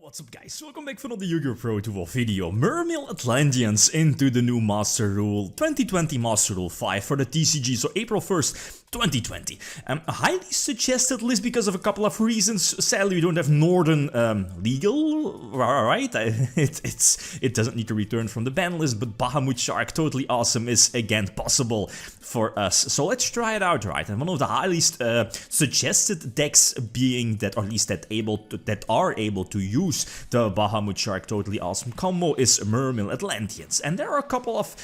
What's up guys, welcome back for another YgoPro Duel video. Mermail Atlanteans into the new Master Rule 2020 Master Rule 5 for the TCG, so April 1st, 2020. A highly suggested list because of a couple of reasons. Sadly, we don't have Northern legal, right? It doesn't need to return from the ban list, but Bahamut Shark, totally awesome, is again possible for us. So let's try it out, right? And one of the highly suggested decks being that, or at least that are able to use the Bahamut Shark totally awesome combo is Mermail Atlanteans. And there are a couple of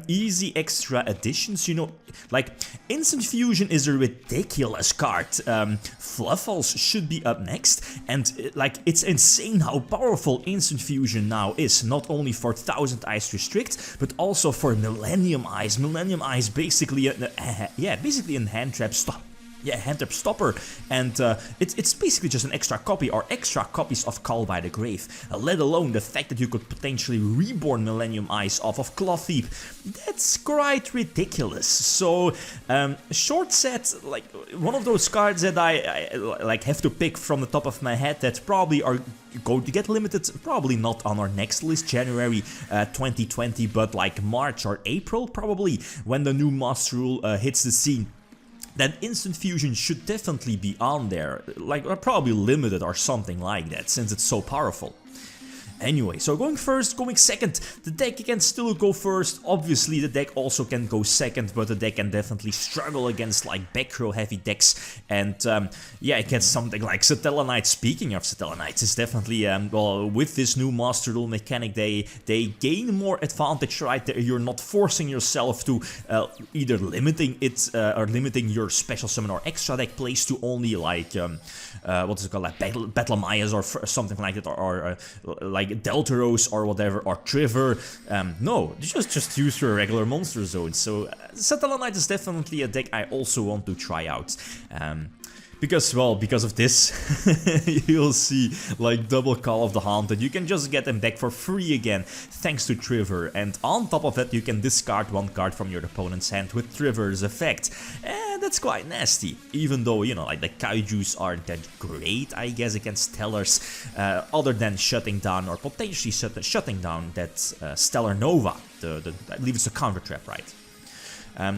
easy extra additions, you know, like Instant Fusion is a ridiculous card. Fluffles should be up next, and like it's insane how powerful Instant Fusion now is, not only for 1000 Eyes Restrict, but also for Millennium Eyes. Millennium Eyes basically, basically a hand trap stop. Yeah, hand trap stopper, and it's basically just an extra copy or extra copies of Call by the Grave. Let alone the fact that you could potentially reborn Millennium Eyes off of Cloth-Heap. That's quite ridiculous. So, short set, like one of those cards that I like have to pick from the top of my head that probably are going to get limited, probably not on our next list, January 2020, but like March or April probably, when the new Master Rule hits the scene. That Instant Fusion should definitely be on there, like probably limited or something like that, since it's so powerful. Anyway, so going first, going second, the deck can still go first. Obviously the deck also can go second, but the deck can definitely struggle against like back row heavy decks, and yeah, it gets something like Satellarknights. Speaking of Satellarknights, is definitely well, with this new Master Rule mechanic, they gain more advantage, right? You're not forcing yourself to either limiting it or limiting your special summon or extra deck plays to only like what is it called, like Battle Mayas or something like that, or like Deltaros or whatever, or Triver. No, just use your regular monster zones. So Satellarknights is definitely a deck I also want to try out. Because, well, because of this, you'll see like double Call of the Haunted. You can just get them back for free again, thanks to Triver. And on top of that, you can discard one card from your opponent's hand with Triver's effect. And that's quite nasty. Even though, you know, like the Kaijus aren't that great, I guess, against Stellars. Other than shutting down or potentially shutting down that Stellar Nova. I believe it's a counter trap, right?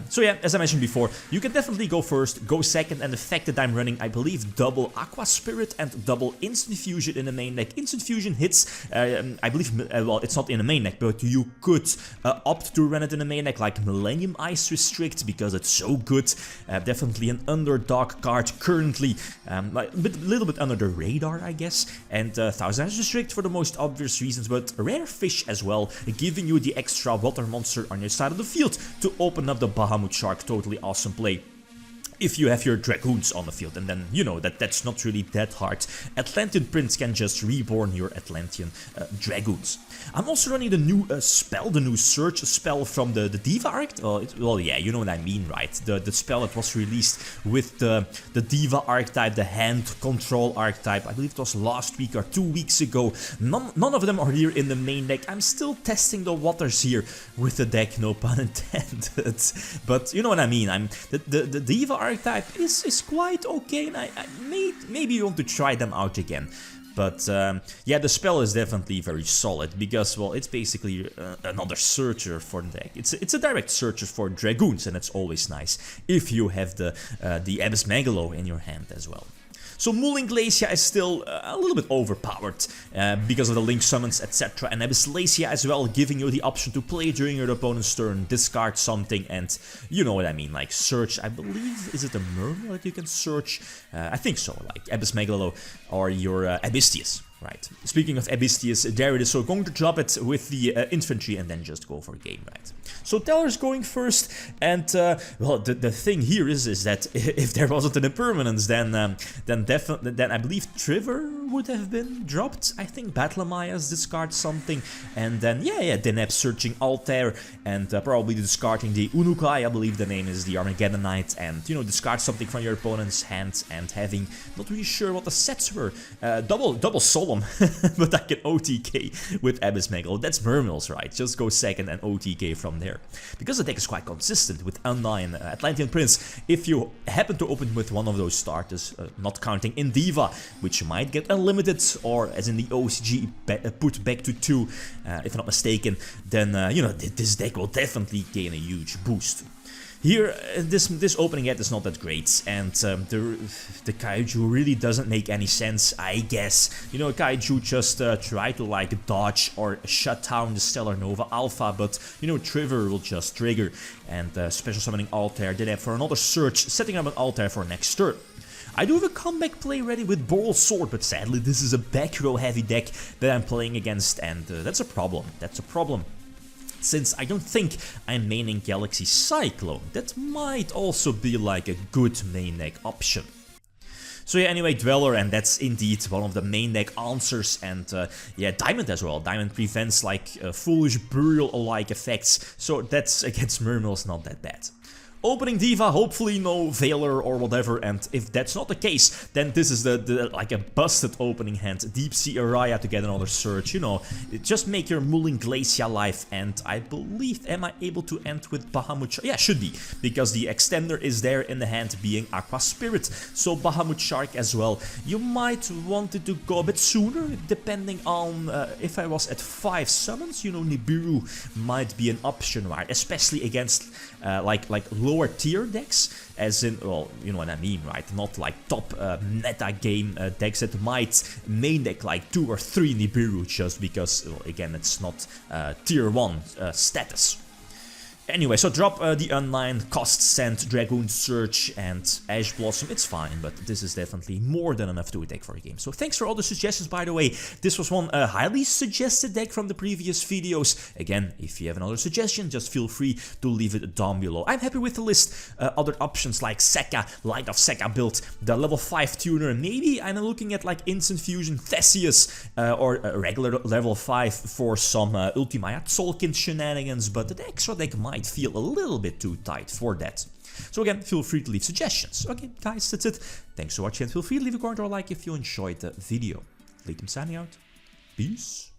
So yeah, as I mentioned before, you can definitely go first, go second, and the fact that I'm running, I believe, double Aqua Spirit and double Instant Fusion in the main deck. Instant Fusion hits, I believe, well, it's not in the main deck, but you could opt to run it in the main deck, like Millennium Eyes Restrict, because it's so good. Definitely an underdog card currently, like a little bit under the radar, I guess, and 1000 Eyes Restrict for the most obvious reasons, but Rare Fish as well, giving you the extra water monster on your side of the field to open up the Bahamut Shark totally awesome play. If you have your Dragoons on the field, and then, you know, that's not really that hard. Atlantean Prince can just reborn your Atlantean Dragoons. I'm also running the new spell, the new search spell from the Diva arc. Well, yeah, you know what I mean, right? The spell that was released with the Diva archetype, the hand control archetype. I believe it was last week or 2 weeks ago. None of them are here in the main deck. I'm still testing the waters here with the deck, no pun intended. But you know what I mean. The Diva archetype is quite okay, and I maybe want to try them out again. But yeah, the spell is definitely very solid because, well, it's basically another searcher for the deck. It's a direct searcher for Dragoons, and it's always nice if you have the Abyss Megalo in your hand as well. So Mooling Glacia is still a little bit overpowered because of the Link Summons, etc. And Abyssalacia as well, giving you the option to play during your opponent's turn, discard something, and you know what I mean, like search, I believe, is it a Mermail that you can search? I think so, like Abyss Megalo or your Abystius. Right. Speaking of Abystius, there it is. So going to drop it with the infantry and then just go for game, right? So Teller's going first, and well, the thing here is that if there wasn't an impermanence, then I believe Triver would have been dropped. I think Battlemaya's discard something, and then yeah, Deneb searching Altair, and probably discarding the Unukai, I believe the name is the Armageddonite, and you know, discard something from your opponent's hand, and having not really sure what the sets were. Double Solemn, but I can OTK with Abyss Megalo. That's Mermails, right? Just go second and OTK from there. Because the deck is quite consistent with Undyne, Atlantean Prince, if you happen to open with one of those starters, not counting Indiva, which might get a unlimited, or as in the OCG, put back to 2, if I'm not mistaken, then, you know, this deck will definitely gain a huge boost. Here, this opening head is not that great, and the Kaiju really doesn't make any sense, I guess. You know, Kaiju just try to like dodge or shut down the Stellar Nova Alpha, but you know, Trigger will just trigger, and special summoning Altair did it for another search, setting up an Altair for next turn. I do have a comeback play ready with Boral Sword, but sadly this is a back row heavy deck that I'm playing against, and that's a problem. That's a problem. Since I don't think I'm maining Galaxy Cyclone, that might also be like a good main deck option. So yeah, anyway, Dweller, and that's indeed one of the main deck answers, and yeah, Diamond as well. Diamond prevents like foolish burial-alike effects, so that's against Mermails not that bad. Opening Diva, hopefully no Veiler or whatever, and if that's not the case, then this is the like a busted opening hand. Deep Sea Araya to get another search, you know, just make your Mulling Glacia live, and I believe, am I able to end with Bahamut? Yeah, should be, because the extender is there in the hand being Aqua Spirit, so Bahamut Shark as well. You might want it to go a bit sooner, depending on if I was at 5 summons, you know, Nibiru might be an option, right? Especially against like lower tier decks, as in, well, you know what I mean, right? Not like top meta game decks that might main deck like 2 or 3 Nibiru just because, well, again, it's not tier 1 status. Anyway, so drop the Unline, Cost Send, Dragoon Surge, and Ash Blossom. It's fine, but this is definitely more than enough to attack for a game. So thanks for all the suggestions, by the way. This was one highly suggested deck from the previous videos. Again, if you have another suggestion, just feel free to leave it down below. I'm happy with the list. Other options like Sekka, Light of Sekka build, the level 5 tuner. Maybe I'm looking at like Instant Fusion, Theseus, or a regular level 5 for some Ultimaya Tzolk'in shenanigans, but the extra deck might feel a little bit too tight for that. So again, feel free to leave suggestions. Okay, guys, that's it. Thanks for watching, and feel free to leave a comment or a like if you enjoyed the video. Lithium signing out. Peace.